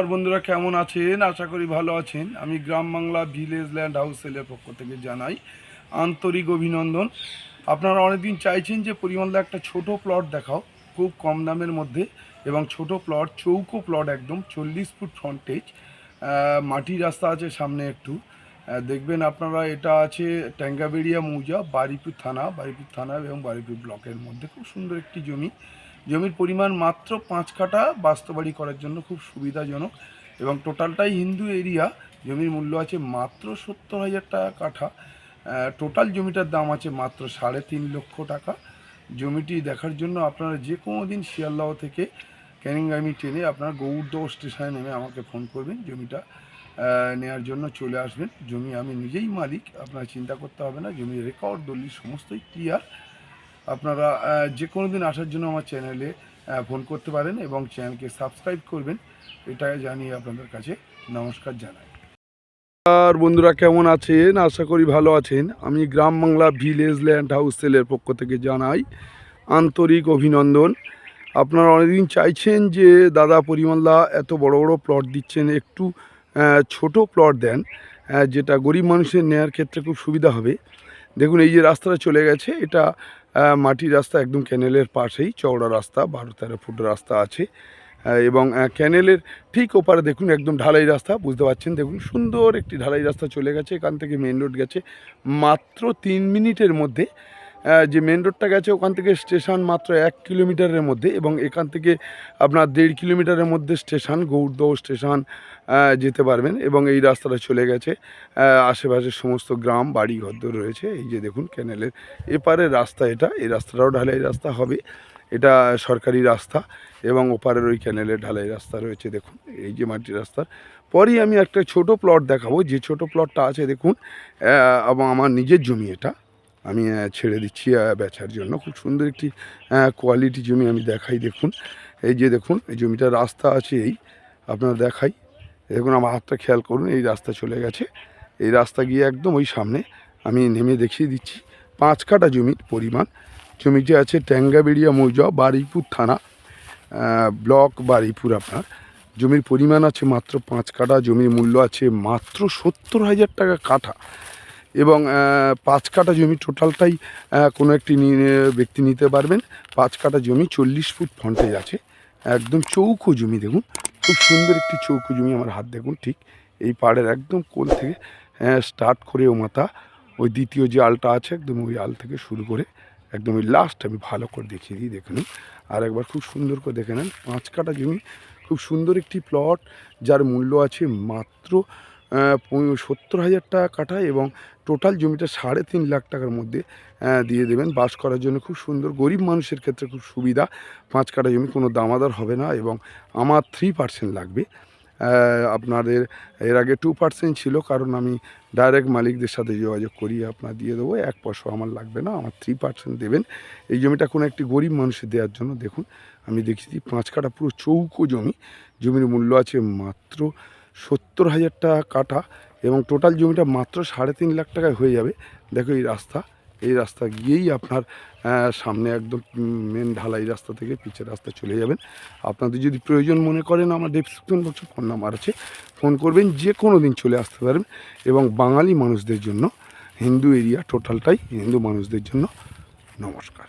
আর বন্ধুরা কেমন আছেন? আশা করি ভালো আছেন। আমি গ্রাম বাংলা ভিলেজ ল্যান্ড হাউস সেলের পক্ষ থেকে জানাই আন্তরিক অভিনন্দন। আপনারা অনেকদিন চাইছেন যে পরিমলদা একটা ছোট প্লট দেখাও, খুব কম দামের মধ্যে, এবং ছোট প্লট, চৌকো প্লট, একদম 40 ফুট ফ্রন্টেজ, মাটির রাস্তা আছে সামনে একটু। দেখবেন আপনারা, এটা আছে ট্যাঙ্গাবেড়িয়া মৌজা, বারুইপুর থানা এবং বারুইপুর ব্লকের মধ্যে। খুব সুন্দর একটি জমি। জমির পরিমাণ মাত্র 5 কাঠা, বাস্তবাড়ি করার জন্য খুব সুবিধাজনক, এবং টোটালটাই হিন্দু এরিয়া। জমির মূল্য আছে মাত্র 70,000 টাকা কাঠা। টোটাল জমিটার দাম আছে মাত্র 3.5 লক্ষ টাকা। জমিটি দেখার জন্য আপনারা যে কোনো দিন শিয়ালদহ থেকে ক্যানিংগামি ট্রেনে আপনারা গৌড়দহ স্টেশনে নেমে আমাকে ফোন করবেন, জমিটা নেওয়ার জন্য চলে আসবেন। জমি আমি নিজেই মালিক, আপনারা চিন্তা করতে হবে না। জমির রেকর্ড দলিল সমস্তই ক্লিয়ার। আপনারা যে কোনো দিন আসার জন্য আমার চ্যানেলে ফোন করতে পারেন এবং চ্যানেলকে সাবস্ক্রাইব করবেন, এটা জানিয়ে আপনাদের কাছে নমস্কার জানাই। আর বন্ধুরা কেমন আছেন? আশা করি ভালো আছেন। আমি গ্রাম বাংলা ভিলেজ ল্যান্ড হাউস সেলের পক্ষ থেকে জানাই আন্তরিক অভিনন্দন। আপনারা অনেকদিন চাইছেন যে দাদা পরিমলদা এত বড় বড় প্লট দিচ্ছেন, একটু ছোট প্লট দেন, যেটা গরিব মানুষের নেওয়ার ক্ষেত্রে খুব সুবিধা হবে। দেখুন, এই যে রাস্তাটা চলে গেছে, এটা মাটির রাস্তা, একদম ক্যানেলের পাশেই চওড়া রাস্তা, 12-13 ফুট রাস্তা আছে। এবং ক্যানেলের ঠিক ওপারে দেখুন একদম ঢালাই রাস্তা, বুঝতে পারছেন। দেখুন সুন্দর একটি ঢালাই রাস্তা চলে গেছে, এখান থেকে মেন রোড গেছে মাত্র 3 মিনিটের মধ্যে। যে মেন রোডটা গেছে ওখান থেকে স্টেশন মাত্র 1 কিলোমিটারের মধ্যে, এবং এখান থেকে আপনার 1.5 কিলোমিটারের মধ্যে স্টেশন, গৌড়দহ স্টেশন যেতে পারবেন। এবং এই রাস্তাটা চলে গেছে আশেপাশের সমস্ত গ্রাম বাড়ি ঘর রয়েছে। এই যে দেখুন ক্যানেলের এপারের রাস্তা, এটা, এই রাস্তাটাও ঢালাই রাস্তা হবে, এটা সরকারি রাস্তা, এবং ওপারের ওই ক্যানেলের ঢালাই রাস্তা রয়েছে। দেখুন এই যে মাটির রাস্তার পরই আমি একটা ছোট প্লট দেখাবো, যে ছোট প্লটটা আছে দেখুন, এবং আমার নিজের জমি, এটা আমি ছেড়ে দিচ্ছি বেচার জন্য। খুব সুন্দর একটি কোয়ালিটি জমি আমি দেখাই। দেখুন এই যে দেখুন, এই জমিটার রাস্তা আছে, এই আপনারা দেখাই। দেখুন আমার হাতটা খেয়াল করুন, এই রাস্তা চলে গেছে, এই রাস্তা গিয়ে একদম ওই সামনে, আমি নেমে দেখিয়ে দিচ্ছি। 5 কাঠা জমির পরিমাণ। জমিটি আছে ট্যাঙ্গাবেড়িয়া মৌজা, বারুইপুর থানা, ব্লক বারুইপুর। আপনার জমির পরিমাণ আছে মাত্র 5 কাঠা। জমির মূল্য আছে মাত্র 70,000 টাকা কাঠা। এবং 5 কাঠা জমি টোটালটাই কোনো একটি ব্যক্তি নিতে পারবেন। 5 কাঠা জমি, 40 ফুট ফ্রন্টেজ আছে, একদম চৌকো জমি। দেখুন খুব সুন্দর একটি চৌকো জমি। আমার হাত দেখুন, ঠিক এই পাড়ের একদম কোল থেকে স্টার্ট করে ও মাথা, ওই দ্বিতীয় যে আলটা আছে একদম ওই আল থেকে শুরু করে একদম ওই লাস্ট আমি ভালো করে দেখিয়ে দিই। দেখে নিন আর একবার, খুব সুন্দর করে দেখে নেন। 5 কাঠা জমি, খুব সুন্দর একটি প্লট, যার মূল্য আছে মাত্র 70,000 টাকা কাঠা। এবং টোটাল জমিটা 3.5 লাখ টাকার মধ্যে দিয়ে দেবেন বাস করার জন্য। খুব সুন্দর, গরিব মানুষের ক্ষেত্রে খুব সুবিধা। 5 কাঠা জমি, কোনো দামাদার হবে না, এবং আমার 3% লাগবে। আপনাদের এর আগে 2% ছিল, কারণ আমি ডাইরেক্ট মালিকদের সাথে যোগাযোগ করি, আপনার দিয়ে দেবো, 1 পয়সা আমার লাগবে না, আমার 3% দেবেন। এই জমিটা কোনো একটি গরিব মানুষের দেওয়ার জন্য। দেখুন আমি দেখেছি 5 কাঠা পুরো চৌকো জমি। জমির মূল্য আছে মাত্র 70,000 টাকা কাঠা, এবং টোটাল জমিটা মাত্র 3.5 লাখ টাকায় হয়ে যাবে। দেখো এই রাস্তা, এই রাস্তা গিয়েই আপনার সামনে একদম মেন ঢালাই রাস্তা থেকে পিচের রাস্তা চলে যাবেন। আপনাদের যদি প্রয়োজন মনে করেন, আমার ডেসক্রিপশন বক্সে ফোন নাম্বার আছে, ফোন করবেন, যে কোনো দিন চলে আসতে পারবেন। এবং বাঙালি মানুষদের জন্য, হিন্দু এরিয়া টোটালটাই হিন্দু মানুষদের জন্য। নমস্কার।